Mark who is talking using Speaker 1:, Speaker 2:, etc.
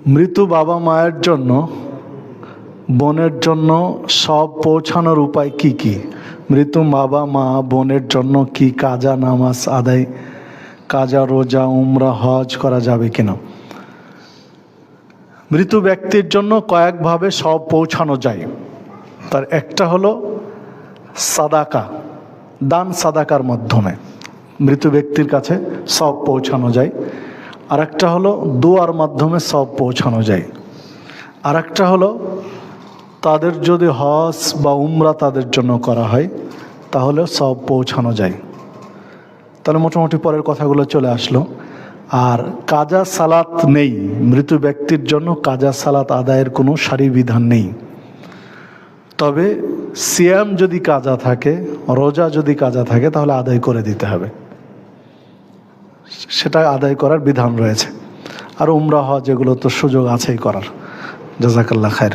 Speaker 1: মৃত বাবা মায়ের জন্য বোনের জন্য সব পৌঁছানোর উপায় কি কি? মৃত বাবা মা বোনের জন্য কি কাজা নামাজ আদায়, কাজা রোজা উমরা হজ করা যাবে কিনা? মৃত ব্যক্তির জন্য কয়েকভাবে সব পৌঁছানো যায়। তার একটা হলো সাদাকা, দান সাদাকার মাধ্যমে মৃত ব্যক্তির কাছে সব পৌঁছানো যায়। আর একটা হলো দোয়ার মাধ্যমে সব পৌঁছানো যায়। আর একটা হলো তাদের যদি হজ বা উমরা তাদের জন্য করা হয় তাহলে সব পৌঁছানো যায়। তাহলে মোটামুটি পরের কথাগুলো চলে আসলো। আর কাজা সালাত নেই, মৃত ব্যক্তির জন্য কাজা সালাত আদায়ের কোনো সারি বিধান নেই। তবে সিয়াম যদি কাজা থাকে, রোজা যদি কাজা থাকে তাহলে আদায় করে দিতে হবে, সেটা আদায় করার বিধান রয়েছে। আর উমরা হজ এগুলো তো সুযোগ আছেই করার। জাযাকাল্লাহ খায়র।